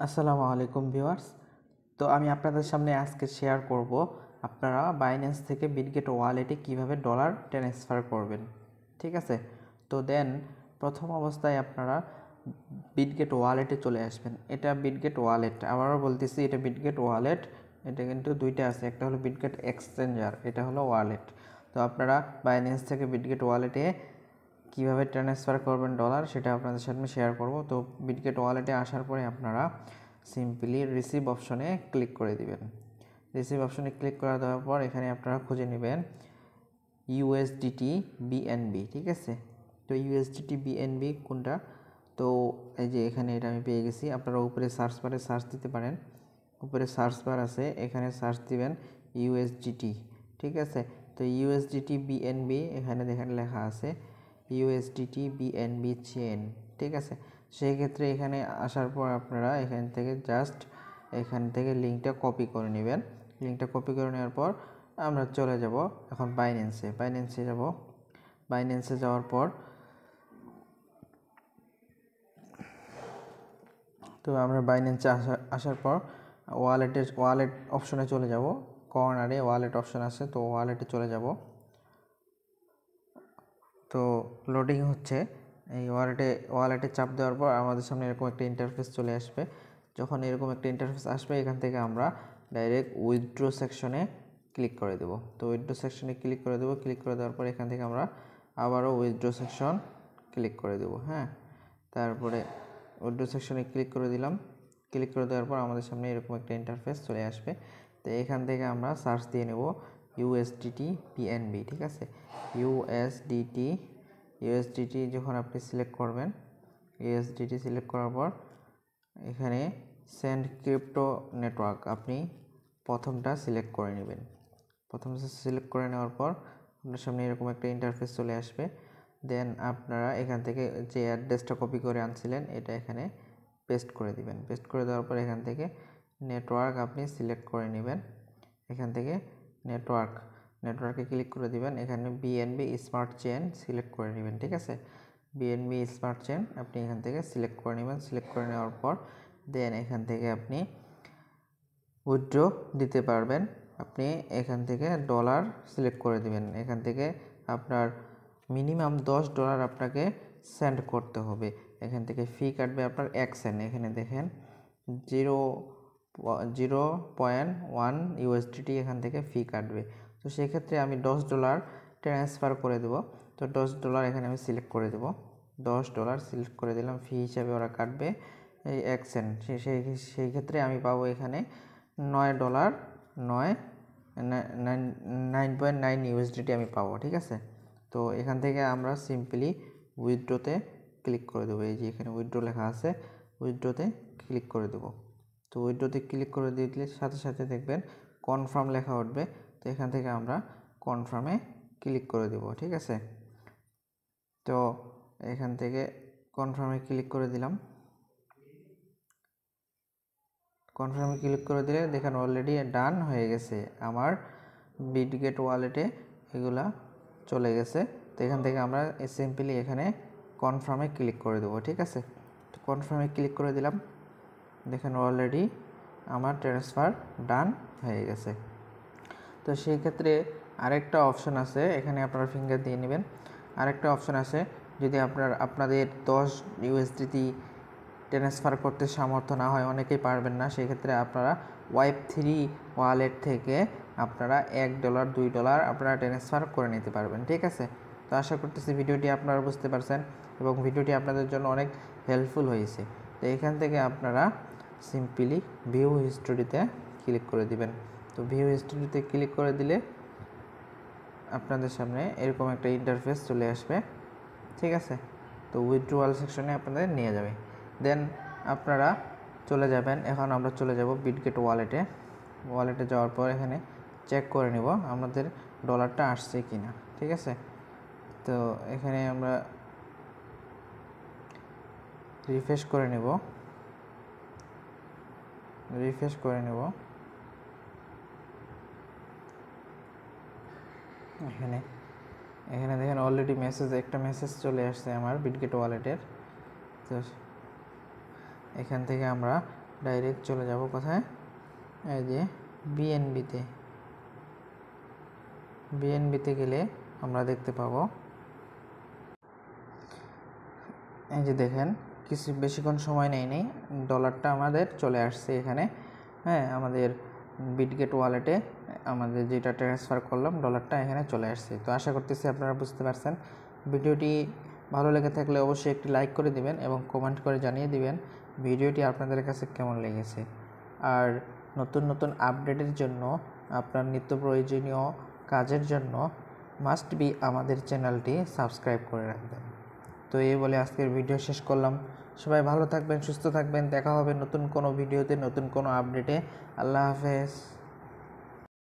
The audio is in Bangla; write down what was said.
আসসালামু আলাইকুম ভিউয়ার্স। তো আমি আপনাদের সামনে আজকে শেয়ার করব আপনারা বাইন্যান্স থেকে বিটগেট ওয়ালেটে কিভাবে ডলার ট্রান্সফার করবেন। ঠিক আছে, তো দেন প্রথম অবস্থায় আপনারা বিটগেট ওয়ালেটে চলে আসবেন। এটা বিটগেট ওয়ালেট, আবারও বলতেছি এটা বিটগেট ওয়ালেট। এটা কিন্তু দুইটা আছে, একটা হলো বিটগেট এক্সচেঞ্জার, এটা হলো ওয়ালেট। তো আপনারা বাইন্যান্স থেকে বিটগেট ওয়ালেটে কিভাবে ট্রান্সফার করবেন ডলার সেটা আপনাদের সামনে শেয়ার করব। তো বিটগেট ওয়ালেটে আসার পরে আপনারা সিম্পলি রিসিভ অপশনে ক্লিক করে দিবেন। রিসিভ অপশনে ক্লিক করে দেওয়ার পর এখানে আপনারা খুঁজে নেবেন ইউএসডিটি বিএনবি। ঠিক আছে, তো ইউএসডিটি বিএনবি কোনটা? তো এই যে এখানে এটা আমি পেয়ে গেছি। আপনারা উপরে সার্চ বারে সার্চ দিতে পারেন, উপরে সার্চ বার আছে, এখানে সার্চ দিবেন ইউএসডিটি। ঠিক আছে, তো ইউএসডিটি বিএনবি এখানে দেখেন লেখা আছে ইউএসডিটি বিএনবি চেন। ঠিক আছে, সেই ক্ষেত্রে এখানে আসার পর আপনারা এখান থেকে জাস্ট এখান থেকে লিঙ্কটা কপি করে নেবেন। লিঙ্কটা কপি করে নেওয়ার পর আমরা চলে যাব এখন বাইন্যান্সে যাব। বাইন্যান্সে যাওয়ার পর তো আমরা বাইন্যান্সে আসার পর ওয়ালেট অপশনে চলে যাব। কর্নারে ওয়ালেট অপশন আছে, তো ওয়ালেটে চলে যাব। তো লোডিং হচ্ছে। এই ওয়ালেটে চাপ দেওয়ার পর আমাদের সামনে এরকম একটা ইন্টারফেস চলে আসবে। যখন এরকম একটা ইন্টারফেস আসবে এখান থেকে আমরা ডাইরেক্ট উইথড্র সেকশনে ক্লিক করে দেব। তো উইথড্র সেকশনে ক্লিক করে দেব। ক্লিক করে দেওয়ার পর এখান থেকে আমরা আবারও উইথড্র সেকশন ক্লিক করে দেব। হ্যাঁ, তারপরে উইথড্র সেকশনে ক্লিক করে দিলাম। ক্লিক করে দেওয়ার পর আমাদের সামনে এরকম একটা ইন্টারফেস চলে আসবে। তো এখান থেকে আমরা সার্চ দিয়ে নেব ইউএসডিটি পিএনবি। ঠিক আছে, ইউএসডিটি যখন আপনি সিলেক্ট করবেন, ইউএসডিটি সিলেক্ট করার পর এখানে সেন্ড ক্রিপ্টো নেটওয়ার্ক আপনি প্রথমটা সিলেক্ট করে নেবেন। প্রথমটা সিলেক্ট করে নেওয়ার পর আপনার সামনে এরকম একটা ইন্টারফেস চলে আসবে। দেন আপনারা এখান থেকে যে অ্যাড্রেসটা কপি করে আনছিলেন এটা এখানে পেস্ট করে দিবেন। পেস্ট করে দেওয়ার পর এখান থেকে নেটওয়ার্ক আপনি সিলেক্ট করে নেবেন। এখান থেকে নেটওয়ার্কে ক্লিক করে দিবেন। এখানে বিএনবি স্মার্ট চেন সিলেক্ট করে নেবেন। ঠিক আছে, বিএনবি স্মার্ট চেন আপনি এখান থেকে সিলেক্ট করে নেবেন। সিলেক্ট করে নেওয়ার পর দেন এখান থেকে আপনি উইথড্র দিতে পারবেন। আপনি এখান থেকে ডলার সিলেক্ট করে দিবেন। এখান থেকে আপনার মিনিমাম $10 আপনাকে সেন্ড করতে হবে। এখান থেকে ফি কাটবে আপনার 1 সেন্ট। এখানে দেখেন 0.1 ইউএসডিটি এখান থেকে ফি কাটবে। তো সেক্ষেত্রে আমি $10 ট্রান্সফার করে দেব। তো $10 এখানে আমি সিলেক্ট করে দেব। $10 সিলেক্ট করে দিলাম। ফি হিসাবে ওরা কাটবে এই 1 সেন্ট। সেই ক্ষেত্রে আমি পাবো এখানে $9.9 ইউএসডিটি আমি পাবো। ঠিক আছে, তো এখান থেকে আমরা সিম্পলি উইথড্রোতে ক্লিক করে দেবো। এই যে এখানে উইথড্রো লেখা আছে, উইথড্রোতে ক্লিক করে দেবো। তো উইথড্রোতে ক্লিক করে দিলে সাথে সাথে দেখবেন কনফার্ম লেখা উঠবে। তো এখান থেকে আমরা কনফার্মে ক্লিক করে দেব। ঠিক আছে, তো এখান থেকে কনফার্মে ক্লিক করে দিলাম। কনফার্মে ক্লিক করে দিলে দেখেন অলরেডি ডান হয়ে গেছে। আমার বিটগেট ওয়ালেটে এগুলা চলে গেছে। তো এখান থেকে আমরা সিম্পলি এখানে কনফার্মে ক্লিক করে দেবো। ঠিক আছে, তো কনফার্মে ক্লিক করে দিলাম। দেখেন অলরেডি আমার ট্রান্সফার ডান হয়ে গেছে। তো সেই ক্ষেত্রে আরেকটা অপশন আছে, এখানে আপনারা ফিঙ্গার দিয়ে নেবেন। আরেকটা অপশন আছে, যদি আপনাদের 10 ইউএসডিটি ট্রান্সফার করতে সামর্থ্য না হয়, অনেকেই পারবেন না, সেক্ষেত্রে আপনারা Web3 ওয়ালেট থেকে আপনারা $1 $2 আপনারা ট্রান্সফার করে নিতে পারবেন। ঠিক আছে, তো আশা করতেছি ভিডিওটি আপনারা বুঝতে পারছেন এবং ভিডিওটি আপনাদের জন্য অনেক হেল্পফুল হয়েছে। তো এখান থেকে আপনারা সিম্পলি ভিউ হিস্টোরিতে ক্লিক করে দিবেন। তো ভিউ হিস্টোরিতে ক্লিক করে দিলে আপনাদের সামনে এরকম একটা ইন্টারফেস চলে আসবে। ঠিক আছে, তো উইথড্রয়াল সেকশনে আপনাদের নিয়ে যাবে। দেন আপনারা চলে যাবেন। এখন আমরা চলে যাব বিটগেট ওয়ালেটে যাওয়ার পর এখানে চেক করে নিব আমাদের ডলারটা আসছে কি না। ঠিক আছে, তো এখানে আমরা রিফ্রেশ করে নেব। এখানে দেখেন অলরেডি একটা মেসেজ চলে আসছে আমার বিটগেট ওয়ালেটের। তো এখান থেকে আমরা ডাইরেক্ট চলে যাব কোথায়, এই যে বিএনবিতে গেলে আমরা দেখতে পাবো, এই যে দেখেন কিছু বেশিক্ষণ সময় নেই ডলারটা আমাদের চলে আসছে এখানে। হ্যাঁ, আমাদের বিটগেট ওয়ালেটে আমাদের যেটা ট্রান্সফার করলাম ডলারটা এখানে চলে আসছে। তো আশা করতেছি আপনারা বুঝতে পারছেন। ভিডিওটি ভালো লেগে থাকলে অবশ্যই একটি লাইক করে দিবেন এবং কমেন্ট করে জানিয়ে দিবেন ভিডিওটি আপনাদের কাছে কেমন লেগেছে। আর নতুন নতুন আপডেটের জন্য, আপনার নিত্য প্রয়োজনীয় কাজের জন্য মাস্ট বি আমাদের চ্যানেলটি সাবস্ক্রাইব করে রাখবেন। তো এই বলে আজকের ভিডিও শেষ করলাম। সবাই ভালো থাকবেন, সুস্থ থাকবেন। দেখা হবে নতুন কোনো ভিডিওতে, নতুন কোনো আপডেটে। আল্লাহ হাফেজ।